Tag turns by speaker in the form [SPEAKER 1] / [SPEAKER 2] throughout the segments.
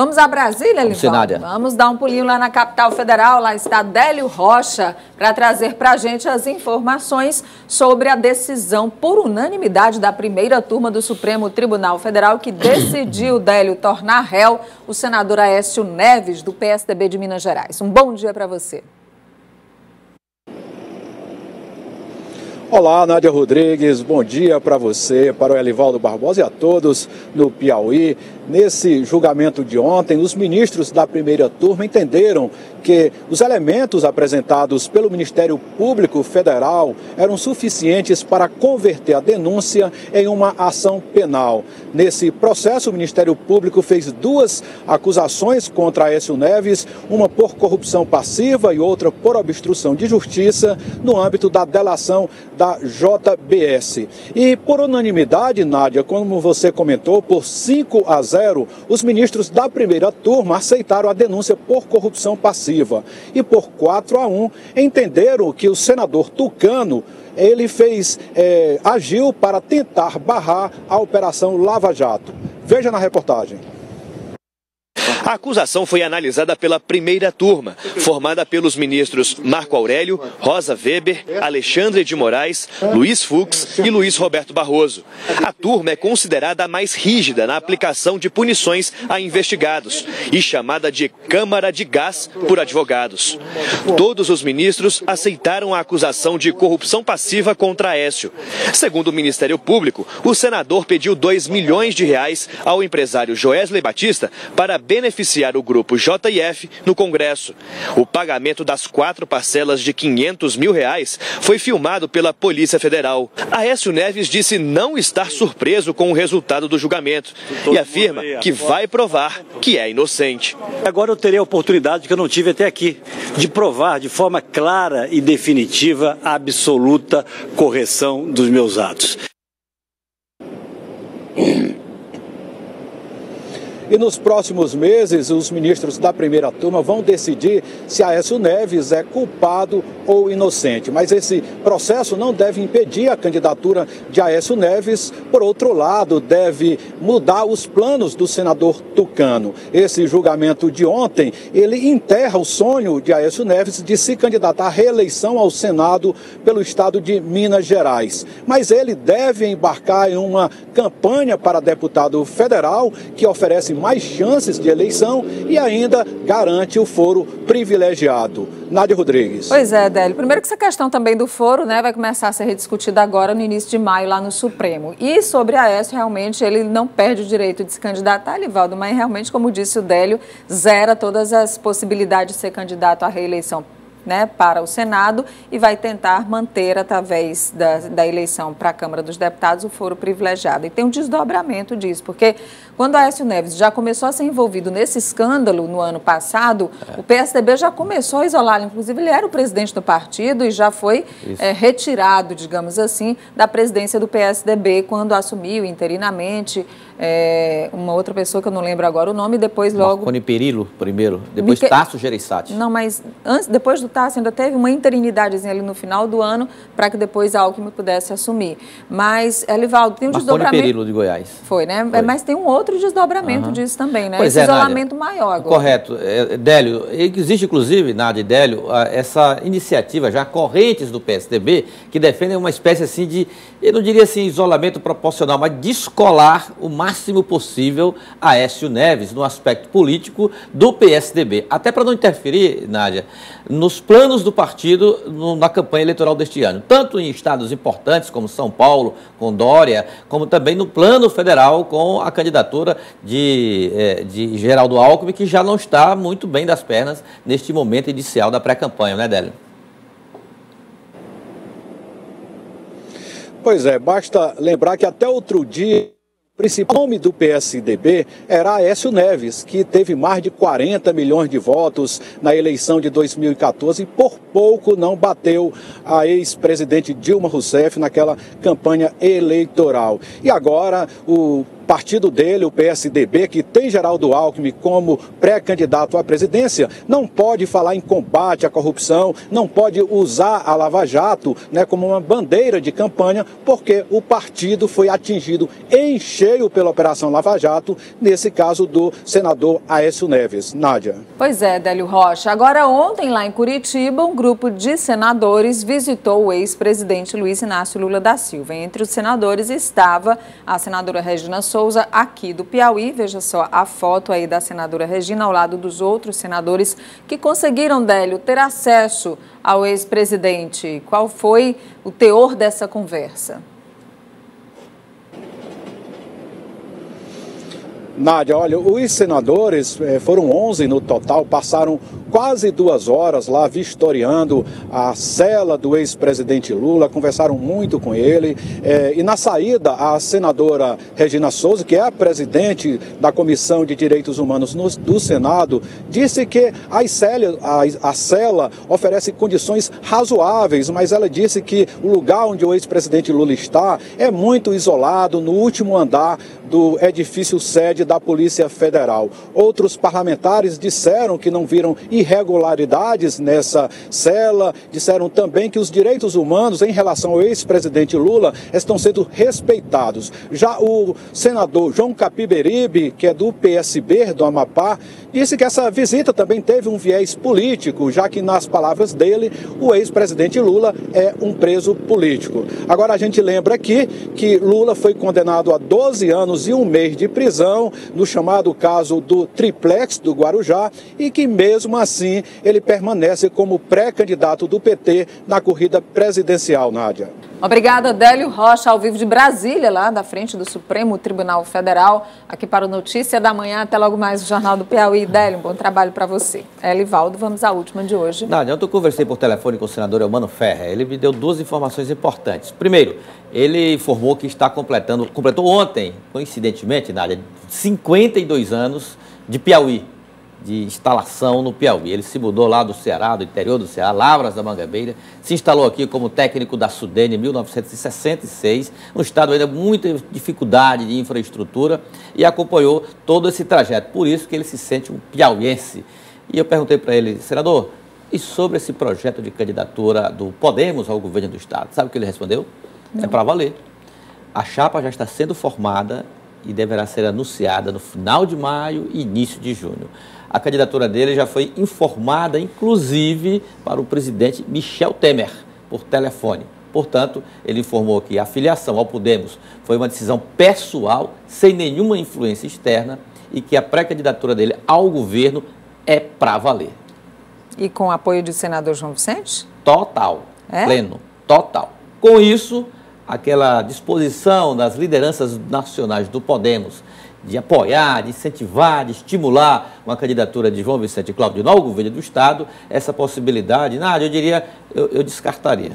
[SPEAKER 1] Vamos a Brasília, Livaldo? Vamos dar um pulinho lá na capital federal. Lá está Délio Rocha para trazer para a gente as informações sobre a decisão por unanimidade da primeira turma do Supremo Tribunal Federal que decidiu, Délio, tornar réu o senador Aécio Neves, do PSDB de Minas Gerais. Um bom dia para você.
[SPEAKER 2] Olá, Nádia Rodrigues, bom dia para você, para o Elivaldo Barbosa e a todos no Piauí. Nesse julgamento de ontem, os ministros da primeira turma entenderam que os elementos apresentados pelo Ministério Público Federal eram suficientes para converter a denúncia em uma ação penal. Nesse processo, o Ministério Público fez duas acusações contra Aécio Neves, uma por corrupção passiva e outra por obstrução de justiça, no âmbito da delação da JBS. E por unanimidade, Nádia, como você comentou, por 5-0, os ministros da primeira turma aceitaram a denúncia por corrupção passiva. E por 4-1, entenderam que o senador Tucano agiu para tentar barrar a Operação Lava Jato. Veja na reportagem.
[SPEAKER 3] A acusação foi analisada pela primeira turma, formada pelos ministros Marco Aurélio, Rosa Weber, Alexandre de Moraes, Luiz Fux e Luiz Roberto Barroso. A turma é considerada a mais rígida na aplicação de punições a investigados e chamada de Câmara de Gás por advogados. Todos os ministros aceitaram a acusação de corrupção passiva contra Aécio. Segundo o Ministério Público, o senador pediu R$2 milhões ao empresário Joesley Batista para beneficiar o grupo JF no Congresso. O pagamento das 4 parcelas de R$500 mil foi filmado pela Polícia Federal. Aécio Neves disse não estar surpreso com o resultado do julgamento e afirma que vai provar que é inocente.
[SPEAKER 4] Agora eu terei a oportunidade que eu não tive até aqui, de provar de forma clara e definitiva a absoluta correção dos meus atos.
[SPEAKER 2] E nos próximos meses, os ministros da primeira turma vão decidir se Aécio Neves é culpado ou inocente. Mas esse processo não deve impedir a candidatura de Aécio Neves. Por outro lado, deve mudar os planos do senador Tucano. Esse julgamento de ontem, ele enterra o sonho de Aécio Neves de se candidatar à reeleição ao Senado pelo estado de Minas Gerais. Mas ele deve embarcar em uma campanha para deputado federal que oferece mais chances de eleição e ainda garante o foro privilegiado. Nádia Rodrigues.
[SPEAKER 1] Pois é, Délio. Primeiro que essa questão também do foro, né, vai começar a ser rediscutida agora no início de maio lá no Supremo. E sobre Aécio, realmente, ele não perde o direito de se candidatar, Livaldo, mas realmente, como disse o Délio, zera todas as possibilidades de ser candidato à reeleição, né, para o Senado e vai tentar manter, através da eleição para a Câmara dos Deputados, o foro privilegiado. E tem um desdobramento disso, porque quando Aécio Neves já começou a ser envolvido nesse escândalo no ano passado, o PSDB já começou a isolá-lo. Inclusive, ele era o presidente do partido e já foi retirado, digamos assim, da presidência do PSDB quando assumiu interinamente uma outra pessoa que eu não lembro agora o nome, depois logo...
[SPEAKER 5] Marconi Perillo, primeiro, depois Tasso Gereissati.
[SPEAKER 1] Não, mas depois do Tasso ainda teve uma interinidadezinha ali no final do ano para que depois a Alckmin pudesse assumir. Mas, Elivaldo, tem um desdobramento...
[SPEAKER 5] Marconi Perillo de Goiás.
[SPEAKER 1] Foi, né? Foi. Mas tem um outro desdobramento disso também, né?
[SPEAKER 5] Pois
[SPEAKER 1] esse isolamento maior agora.
[SPEAKER 5] Correto. Délio, existe inclusive, Nádia e Délio, essa iniciativa já, correntes do PSDB, que defendem uma espécie assim de, eu não diria assim isolamento proporcional, mas descolar o máximo possível Aécio Neves no aspecto político do PSDB. Até para não interferir, Nádia, nos planos do partido na campanha eleitoral deste ano. Tanto em estados importantes como São Paulo, com Dória, como também no plano federal com a candidatura de Geraldo Alckmin, que já não está muito bem das pernas neste momento inicial da pré-campanha, né, Délio?
[SPEAKER 2] Pois é, basta lembrar que até outro dia o principal nome do PSDB era Aécio Neves, que teve mais de 40 milhões de votos na eleição de 2014 e por pouco não bateu a ex-presidente Dilma Rousseff naquela campanha eleitoral. E agora o partido dele, o PSDB, que tem Geraldo Alckmin como pré-candidato à presidência, não pode falar em combate à corrupção, não pode usar a Lava Jato, né, como uma bandeira de campanha, porque o partido foi atingido em cheio pela Operação Lava Jato, nesse caso do senador Aécio Neves. Nádia.
[SPEAKER 1] Pois é, Délio Rocha. Agora, ontem, lá em Curitiba, um grupo de senadores visitou o ex-presidente Luiz Inácio Lula da Silva. Entre os senadores estava a senadora Regina Souza, aqui do Piauí. Veja só a foto aí da senadora Regina ao lado dos outros senadores que conseguiram, Délio, ter acesso ao ex-presidente. Qual foi o teor dessa conversa?
[SPEAKER 2] Nádia, olha, os senadores, foram 11 no total, passaram quase 2 horas lá vistoriando a cela do ex-presidente Lula, conversaram muito com ele, e na saída a senadora Regina Souza, que é a presidente da Comissão de Direitos Humanos do Senado, disse que a cela oferece condições razoáveis, mas ela disse que o lugar onde o ex-presidente Lula está é muito isolado, no último andar do edifício sede da Polícia Federal. Outros parlamentares disseram que não viram irregularidades nessa cela, disseram também que os direitos humanos em relação ao ex-presidente Lula estão sendo respeitados. Já o senador João Capiberibe, que é do PSB do Amapá, disse que essa visita também teve um viés político, já que, nas palavras dele, o ex-presidente Lula é um preso político. Agora, a gente lembra aqui que Lula foi condenado a 12 anos e 1 mês de prisão no chamado caso do Triplex do Guarujá e que, mesmo assim, ele permanece como pré-candidato do PT na corrida presidencial, Nádia.
[SPEAKER 1] Obrigada, Délio Rocha, ao vivo de Brasília, lá da frente do Supremo Tribunal Federal, aqui para o Notícia da Manhã. Até logo mais o Jornal do Piauí. Délio, um bom trabalho para você. Elivaldo, vamos à última de hoje.
[SPEAKER 5] Nádia, ontem eu conversei por telefone com o senador Eumano Ferrer. Ele me deu 2 informações importantes. Primeiro, ele informou que completou ontem, coincidentemente, Nádia, 52 anos de Piauí, de instalação no Piauí. Ele se mudou lá do Ceará, do interior do Ceará, Lavras da Mangabeira, se instalou aqui como técnico da SUDENE em 1966, um estado ainda muita dificuldade de infraestrutura, e acompanhou todo esse trajeto. Por isso que ele se sente um piauiense. E eu perguntei para ele, senador, e sobre esse projeto de candidatura do Podemos ao governo do estado? Sabe o que ele respondeu? Não. É para valer. A chapa já está sendo formada e deverá ser anunciada no final de maio e início de junho. A candidatura dele já foi informada, inclusive, para o presidente Michel Temer, por telefone. Portanto, ele informou que a filiação ao Podemos foi uma decisão pessoal, sem nenhuma influência externa, e que a pré-candidatura dele ao governo é para valer.
[SPEAKER 1] E com o apoio do senador João Vicente?
[SPEAKER 5] Total, pleno, total. Com isso, aquela disposição das lideranças nacionais do Podemos de apoiar, de incentivar, de estimular uma candidatura de João Vicente Claudino ao governo do estado, essa possibilidade, Nádia, eu diria, eu descartaria.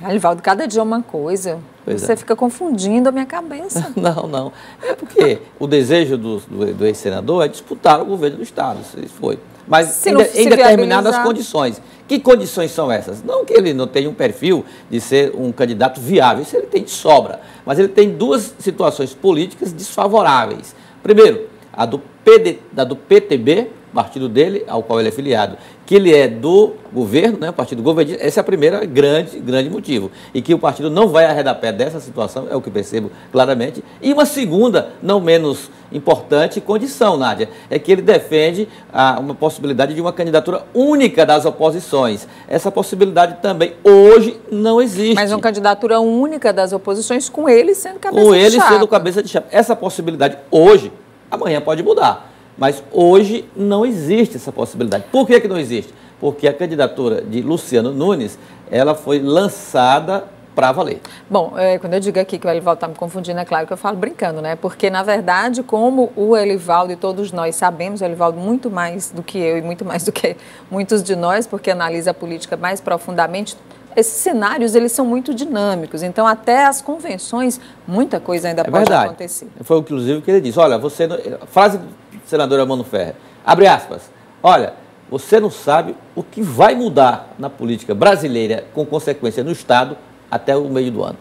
[SPEAKER 1] Elivaldo, cada dia é uma coisa. Você fica confundindo a minha cabeça.
[SPEAKER 5] Não. É porque o desejo do ex-senador é disputar o governo do estado, isso foi. Mas em determinadas condições. Que condições são essas? Não que ele não tenha um perfil de ser um candidato viável, isso ele tem de sobra. Mas ele tem 2 situações políticas desfavoráveis. Primeiro, a do PTB, partido dele, ao qual ele é filiado, que ele é do governo, né, partido governista. Esse é o primeiro grande motivo. E que o partido não vai arredar pé dessa situação, é o que percebo claramente. E uma segunda, não menos importante, condição, Nádia, é que ele defende uma possibilidade de uma candidatura única das oposições. Essa possibilidade também hoje não existe.
[SPEAKER 1] Mas uma candidatura única das oposições com ele sendo cabeça de chapa.
[SPEAKER 5] Com ele sendo cabeça de chapa. Essa possibilidade hoje, amanhã pode mudar. Mas hoje não existe essa possibilidade. Por que não existe? Porque a candidatura de Luciano Nunes, ela foi lançada para valer.
[SPEAKER 1] Bom, quando eu digo aqui que o Elivaldo está me confundindo, é claro que eu falo brincando, né? Porque, na verdade, como o Elivaldo e todos nós sabemos, o Elivaldo muito mais do que eu e muito mais do que muitos de nós, porque analisa a política mais profundamente, esses cenários, eles são muito dinâmicos. Então, até as convenções, muita coisa ainda pode acontecer.
[SPEAKER 5] Foi inclusive o que ele disse. Olha, você... Frase do senador Eumano Ferrer. Abre aspas. Olha, você não sabe o que vai mudar na política brasileira com consequência no Estado até o meio do ano.